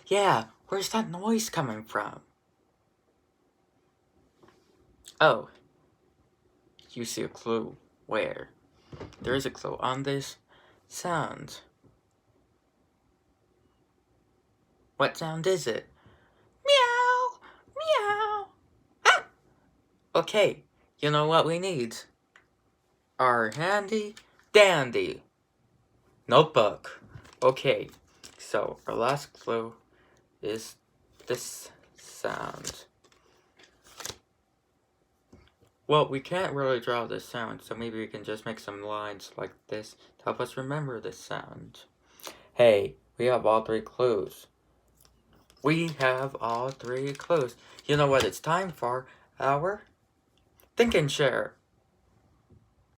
Yeah, where's that noise coming from? Oh, you see a clue. Where? There is a clue on this sound. What sound is it? Meow! Meow! Ah! Okay, you know what we need? Our handy dandy notebook. Okay, so our last clue is this sound. Well, we can't really draw this sound, so maybe we can just make some lines like this to help us remember this sound. Hey, we have all three clues. We have all three clues. You know what it's time for? Our Think and Share.